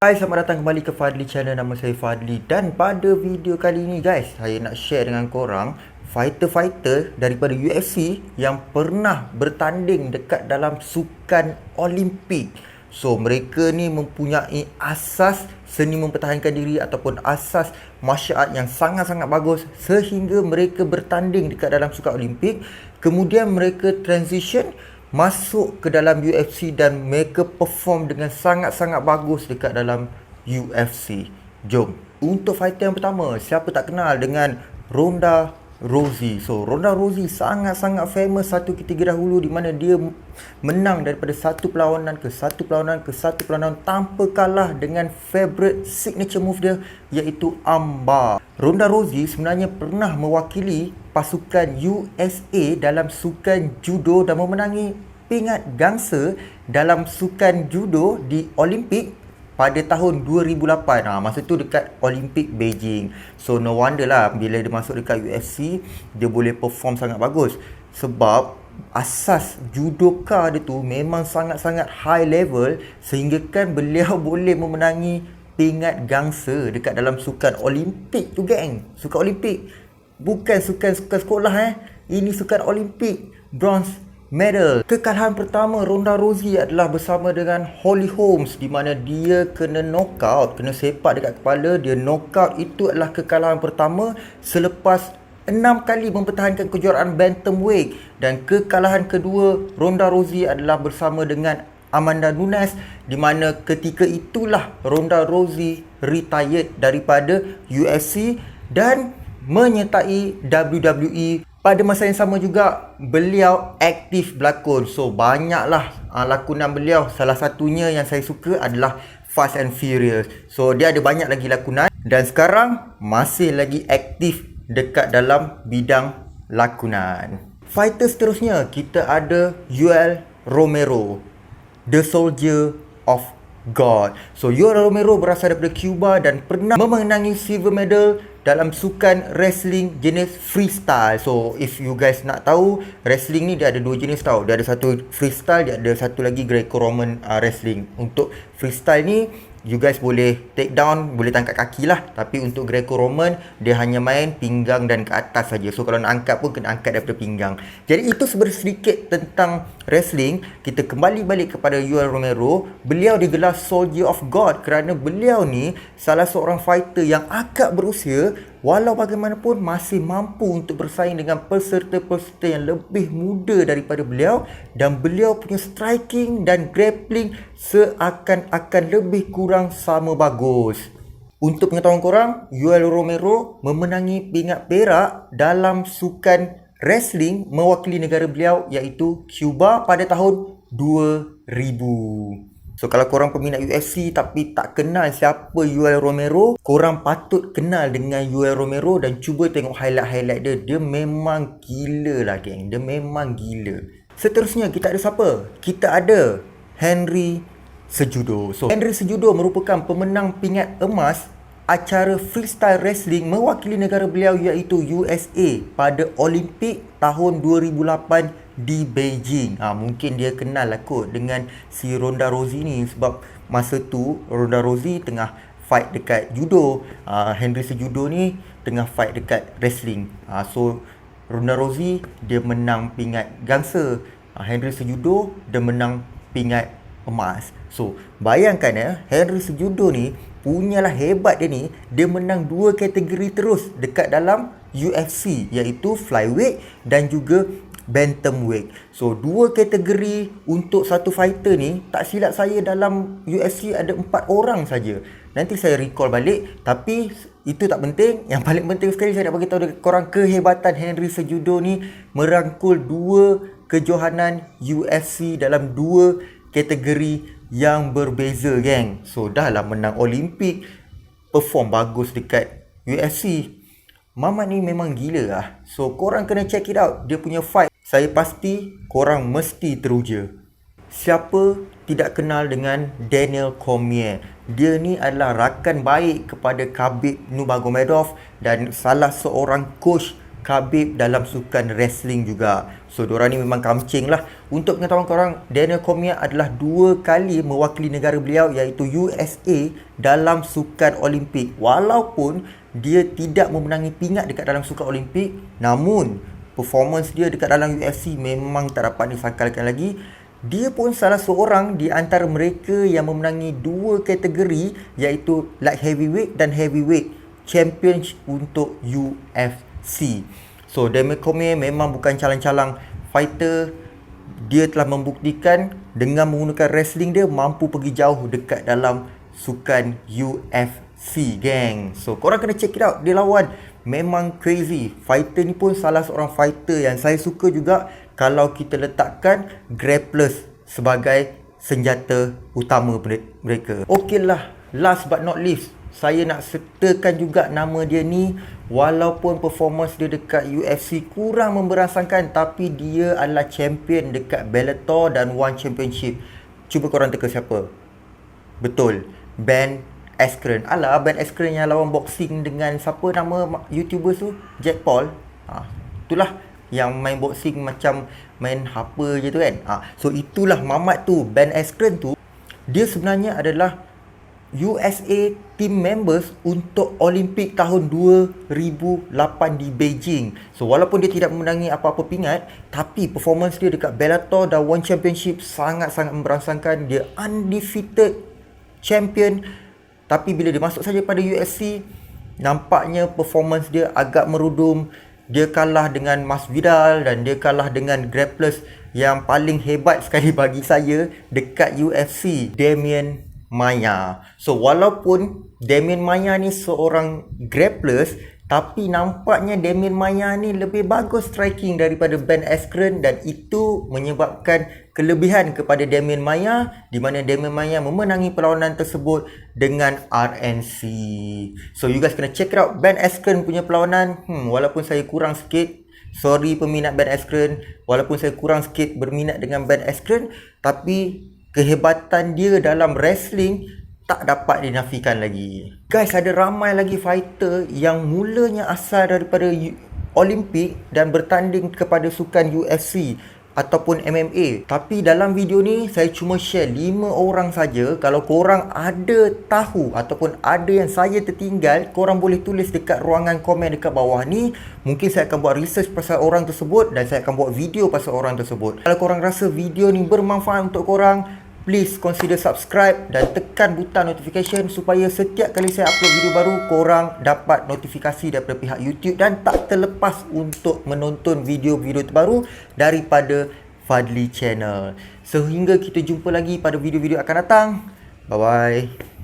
Hai, selamat datang kembali ke Fadli Channel. Nama saya Fadli. Dan pada video kali ini guys, saya nak share dengan korang fighter-fighter daripada UFC yang pernah bertanding dekat dalam sukan Olimpik. So, mereka ni mempunyai asas seni mempertahankan diri ataupun asas martial art yang sangat-sangat bagus sehingga mereka bertanding dekat dalam sukan Olimpik. Kemudian mereka transition masuk ke dalam UFC dan mereka perform dengan sangat-sangat bagus dekat dalam UFC. Jom. Untuk fighter yang pertama, siapa tak kenal dengan Ronda Rousey. So, Ronda Rousey sangat-sangat famous satu ketika dahulu di mana dia menang daripada satu perlawanan ke satu perlawanan tanpa kalah dengan favorite signature move dia iaitu armbar. Ronda Rousey sebenarnya pernah mewakili pasukan USA dalam sukan judo dan memenangi pingat gangsa dalam sukan judo di Olimpik pada tahun 2008. Masa tu dekat Olimpik Beijing. So no wonder lah bila dia masuk dekat UFC, dia boleh perform sangat bagus. Sebab asas judoka dia tu memang sangat-sangat high level sehingga kan beliau boleh memenangi pingat gangsa dekat dalam sukan Olimpik tu geng. Sukan Olimpik. Bukan sukan sekolah Ini sukan Olimpik. Bronze medal. Kekalahan pertama Ronda Rousey adalah bersama dengan Holly Holmes di mana dia kena knockout, kena sepak dekat kepala, dia knockout. Itu adalah kekalahan pertama selepas 6 kali mempertahankan kejuaraan bantamweight. Dan kekalahan kedua Ronda Rousey adalah bersama dengan Amanda Nunes di mana ketika itulah Ronda Rousey retired daripada UFC dan menyertai WWE. Pada masa yang sama juga, beliau aktif berlakon. So, banyaklah lakonan beliau. Salah satunya yang saya suka adalah Fast and Furious. So, dia ada banyak lagi lakonan. Dan sekarang, masih lagi aktif dekat dalam bidang lakonan. Fighter seterusnya, kita ada Yoel Romero, The Soldier of God. So, Yoel Romero berasal daripada Cuba dan pernah memenangi silver medal dalam sukan wrestling jenis freestyle. So, if you guys nak tahu, wrestling ni dia ada dua jenis tau. Dia ada satu freestyle, dia ada satu lagi Greco-Roman wrestling. Untuk freestyle ni, you guys boleh take down, boleh tangkap kaki lah. Tapi untuk Greco-Roman, dia hanya main pinggang dan ke atas saja. So, kalau nak angkat pun kena angkat daripada pinggang. Jadi, itu sedikit tentang wrestling. Kita kembali balik kepada Yoel Romero. Beliau digelar Soldier of God kerana beliau ni salah seorang fighter yang agak berusia, walau bagaimanapun masih mampu untuk bersaing dengan peserta-peserta yang lebih muda daripada beliau. Dan beliau punya striking dan grappling seakan-akan lebih kurang sama bagus. Untuk pengetahuan korang, Yoel Romero memenangi pingat perak dalam sukan wrestling mewakili negara beliau iaitu Cuba pada tahun 2000. So, kalau korang peminat UFC tapi tak kenal siapa Yoel Romero, korang patut kenal dengan Yoel Romero dan cuba tengok highlight-highlight dia. Dia memang gila lah geng. Dia memang gila. Seterusnya kita ada siapa? Kita ada Henry Cejudo. So, Henry Cejudo merupakan pemenang pingat emas acara freestyle wrestling mewakili negara beliau iaitu USA pada Olimpik tahun 2008 di Beijing. Mungkin dia kenal lah kot dengan si Ronda Rousey ni sebab masa tu Ronda Rousey tengah fight dekat judo. Henry Cejudo ni tengah fight dekat wrestling. So Ronda Rousey dia menang pingat gangsa. Henry Cejudo dia menang pingat emas. So bayangkan Henry Cejudo ni punyalah hebat dia ni. Dia menang dua kategori terus dekat dalam UFC iaitu flyweight dan juga bantamweight. So dua kategori untuk satu fighter ni, tak silap saya dalam UFC ada 4 orang saja. Nanti saya recall balik, tapi itu tak penting. Yang paling penting sekali saya nak bagi tahu dekat korang kehebatan Henry Cejudo ni merangkul dua kejohanan UFC dalam dua kategori yang berbeza geng. So dah lah menang Olimpik, perform bagus dekat UFC. Mamat ni memang gila lah. So korang kena check it out. Dia punya fight, saya pasti korang mesti teruja. Siapa tidak kenal dengan Daniel Cormier? Dia ni adalah rakan baik kepada Khabib Nurmagomedov dan salah seorang coach Khabib dalam sukan wrestling juga. So diorang ni memang kamcing lah. Untuk pengetahuan korang, Daniel Cormier adalah 2 kali mewakili negara beliau iaitu USA dalam sukan Olimpik. Walaupun dia tidak memenangi pingat dekat dalam sukan Olimpik, namun performance dia dekat dalam UFC memang tak dapat disangkalkan lagi. Dia pun salah seorang di antara mereka yang memenangi 2 kategori iaitu light heavyweight dan heavyweight champion untuk UFC. So Daniel Cormier memang bukan calang-calang fighter. Dia telah membuktikan dengan menggunakan wrestling dia mampu pergi jauh dekat dalam sukan UFC, gang. So korang kena check it out. Dia lawan memang crazy. Fighter ni pun salah seorang fighter yang saya suka juga kalau kita letakkan grapplers sebagai senjata utama mereka. Okey lah, last but not least, saya nak sertakan juga nama dia ni. Walaupun performance dia dekat UFC kurang memberansangkan, tapi dia adalah champion dekat Bellator dan One Championship. Cuba korang teka siapa? Betul, Ben Askren. Alah, Ben Askren yang lawan boxing dengan siapa nama YouTuber tu? Jack Paul. Itulah yang main boxing macam main apa je tu kan. So itulah mamat tu, Ben Askren tu. Dia sebenarnya adalah USA team members untuk Olimpik tahun 2008 di Beijing. So walaupun dia tidak memenangi apa-apa pingat, tapi performance dia dekat Bellator dan One Championship sangat-sangat memberansangkan. Dia undefeated champion. Tapi bila dia masuk saja pada UFC, nampaknya performance dia agak merudum. Dia kalah dengan Masvidal dan dia kalah dengan grapplers yang paling hebat sekali bagi saya dekat UFC, Demian Maia. So walaupun Demian Maia ni seorang grapplers, tapi nampaknya Demian Maia ni lebih bagus striking daripada Ben Askren, dan itu menyebabkan kelebihan kepada Demian Maia, di mana Demian Maia memenangi perlawanan tersebut dengan RNC. So you guys kena check it out Ben Askren punya perlawanan. Walaupun saya kurang sikit, sorry peminat Ben Askren, walaupun saya kurang sikit berminat dengan Ben Askren, tapi kehebatan dia dalam wrestling tak dapat dinafikan lagi. Guys, ada ramai lagi fighter yang mulanya asal daripada Olimpik dan bertanding kepada sukan UFC ataupun MMA. Tapi dalam video ni saya cuma share 5 orang saja. Kalau korang ada tahu ataupun ada yang saya tertinggal, korang boleh tulis dekat ruangan komen dekat bawah ni. Mungkin saya akan buat research pasal orang tersebut dan saya akan buat video pasal orang tersebut. Kalau korang rasa video ni bermanfaat untuk korang, please consider subscribe dan tekan butang notification supaya setiap kali saya upload video baru, korang dapat notifikasi daripada pihak YouTube dan tak terlepas untuk menonton video-video terbaru daripada Fadli Channel. Sehingga kita jumpa lagi pada video-video akan datang. Bye-bye.